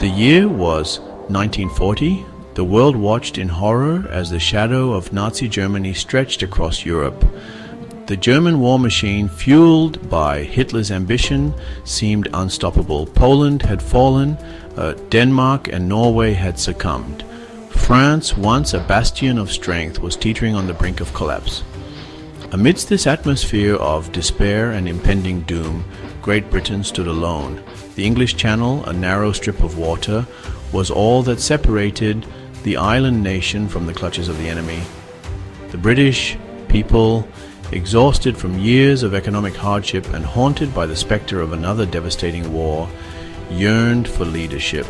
year was 1940. The world watched in horror as the shadow of Nazi Germany stretched across Europe. The German war machine, fueled by Hitler's ambition, seemed unstoppable. Poland had fallen, Denmark and Norway had succumbed. France, once a bastion of strength, was teetering on the brink of collapse. Amidst this atmosphere of despair and impending doom, Great Britain stood alone. The English Channel, a narrow strip of water, was all that separated the island nation from the clutches of the enemy. The British people, exhausted from years of economic hardship and haunted by the spectre of another devastating war, yearned for leadership,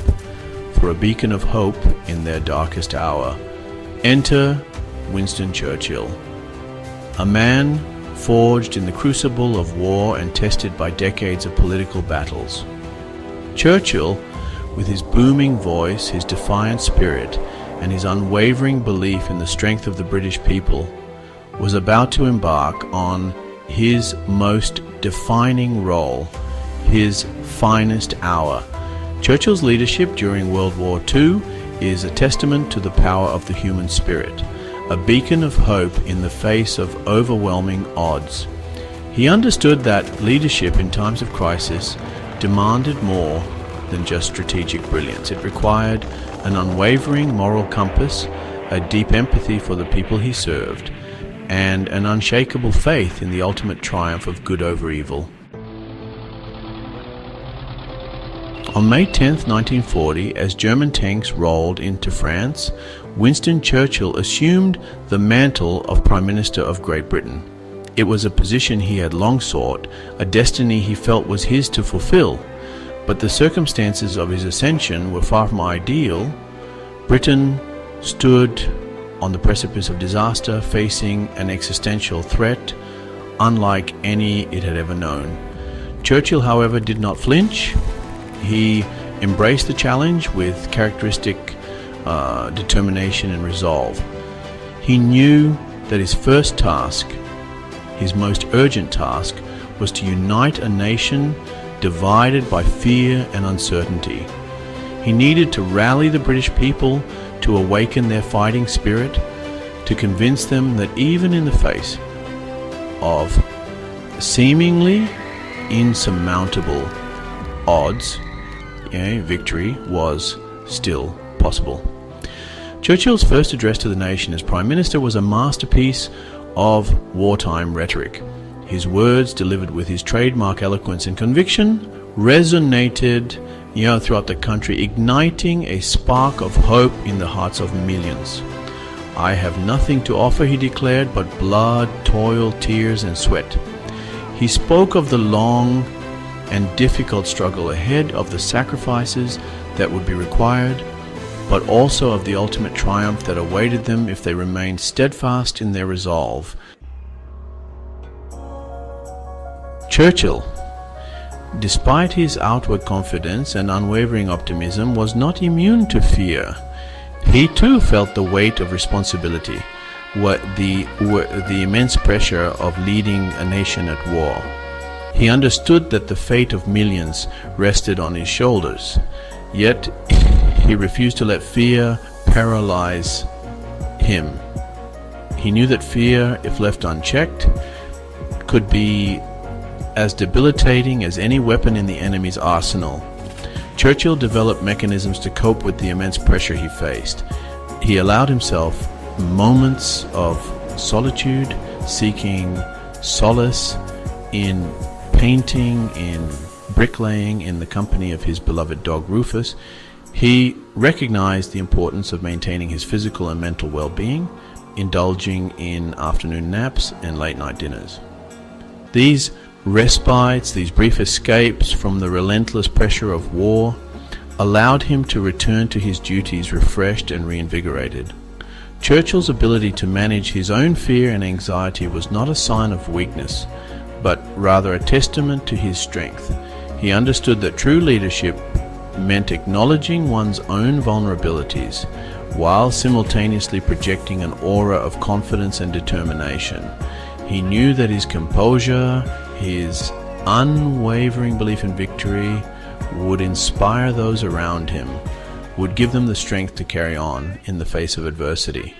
for a beacon of hope in their darkest hour. Enter Winston Churchill, a man forged in the crucible of war and tested by decades of political battles. Churchill, with his booming voice, his defiant spirit, and his unwavering belief in the strength of the British people, was about to embark on his most defining role, his finest hour. Churchill's leadership during World War II is a testament to the power of the human spirit, a beacon of hope in the face of overwhelming odds. He understood that leadership in times of crisis demanded more than just strategic brilliance. It required an unwavering moral compass, a deep empathy for the people he served, and an unshakable faith in the ultimate triumph of good over evil. On May 10, 1940, as German tanks rolled into France, Winston Churchill assumed the mantle of Prime Minister of Great Britain. It was a position he had long sought, a destiny he felt was his to fulfill. But the circumstances of his ascension were far from ideal. Britain stood on the precipice of disaster, facing an existential threat unlike any it had ever known. Churchill, however, did not flinch. He embraced the challenge with characteristic determination and resolve. He knew that his first task, his most urgent task, was to unite a nation divided by fear and uncertainty. He needed to rally the British people, to awaken their fighting spirit, to convince them that even in the face of seemingly insurmountable odds, victory was still possible. Churchill's first address to the nation as Prime Minister was a masterpiece of wartime rhetoric. His words, delivered with his trademark eloquence and conviction, resonated throughout the country, igniting a spark of hope in the hearts of millions. "I have nothing to offer," he declared, "but blood, toil, tears, and sweat." He spoke of the long and difficult struggle ahead, of the sacrifices that would be required, but also of the ultimate triumph that awaited them if they remained steadfast in their resolve. Churchill, despite his outward confidence and unwavering optimism, was not immune to fear. He too felt the weight of responsibility, the immense pressure of leading a nation at war. He understood that the fate of millions rested on his shoulders, yet he refused to let fear paralyze him. He knew that fear, if left unchecked, could be as debilitating as any weapon in the enemy's arsenal. Churchill developed mechanisms to cope with the immense pressure he faced. He allowed himself moments of solitude, seeking solace in painting, in bricklaying, in the company of his beloved dog Rufus. He recognized the importance of maintaining his physical and mental well-being, indulging in afternoon naps and late-night dinners. These respites, these brief escapes from the relentless pressure of war, allowed him to return to his duties refreshed and reinvigorated. Churchill's ability to manage his own fear and anxiety was not a sign of weakness, but rather a testament to his strength. He understood that true leadership meant acknowledging one's own vulnerabilities while simultaneously projecting an aura of confidence and determination. He knew that his composure, his unwavering belief in victory, would inspire those around him, would give them the strength to carry on in the face of adversity.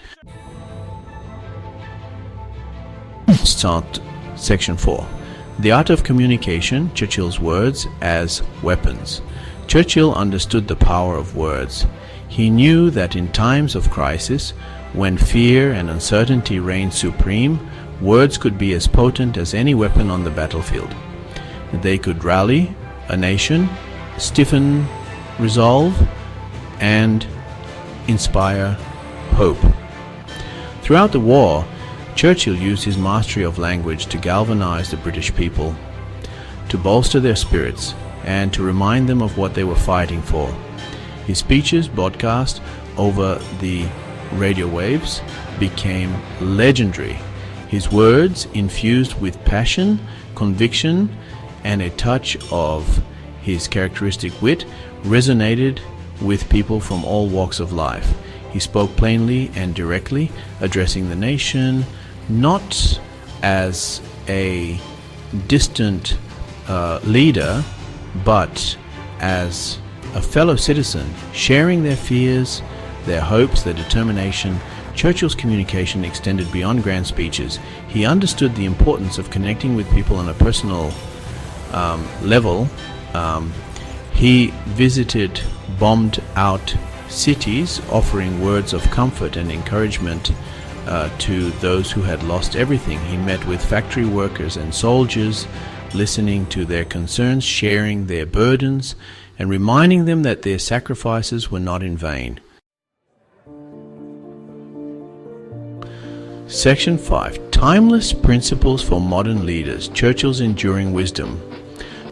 Start section 4. The art of communication, Churchill's words as weapons. Churchill understood the power of words. He knew that in times of crisis, when fear and uncertainty reigned supreme, words could be as potent as any weapon on the battlefield. They could rally a nation, stiffen resolve, and inspire hope. Throughout the war, Churchill used his mastery of language to galvanize the British people, to bolster their spirits, and to remind them of what they were fighting for. His speeches, broadcast over the radio waves, became legendary. His words, infused with passion, conviction, and a touch of his characteristic wit, resonated with people from all walks of life. He spoke plainly and directly, addressing the nation not as a distant leader, but as a fellow citizen, sharing their fears, their hopes, their determination. Churchill's communication extended beyond grand speeches. He understood the importance of connecting with people on a personal level. He visited bombed out cities, offering words of comfort and encouragement to those who had lost everything. He met with factory workers and soldiers, listening to their concerns, sharing their burdens, and reminding them that their sacrifices were not in vain. Section 5. Timeless Principles for Modern Leaders. Churchill's Enduring Wisdom.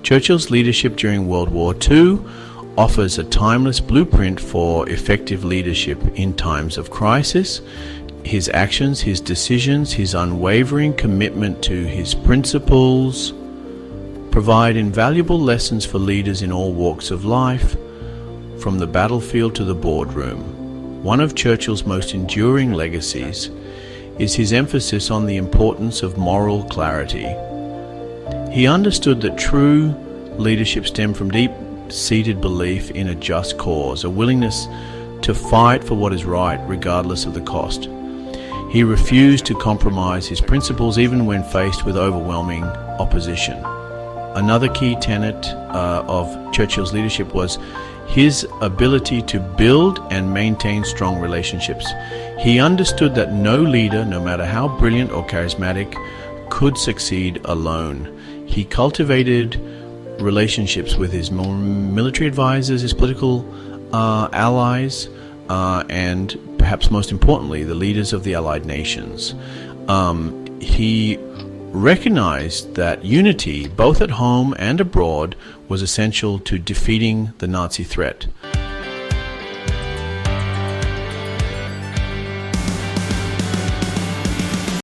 Churchill's leadership during World War II offers a timeless blueprint for effective leadership in times of crisis. His actions, his decisions, his unwavering commitment to his principles provide invaluable lessons for leaders in all walks of life, from the battlefield to the boardroom. One of Churchill's most enduring legacies is his emphasis on the importance of moral clarity. He understood that true leadership stemmed from deep-seated belief in a just cause, a willingness to fight for what is right regardless of the cost. He refused to compromise his principles even when faced with overwhelming opposition. Another key tenet of Churchill's leadership was his ability to build and maintain strong relationships. He understood that no leader, no matter how brilliant or charismatic, could succeed alone. He cultivated relationships with his military advisors, his political allies, and perhaps most importantly, the leaders of the Allied nations. He recognized that unity, both at home and abroad, was essential to defeating the Nazi threat.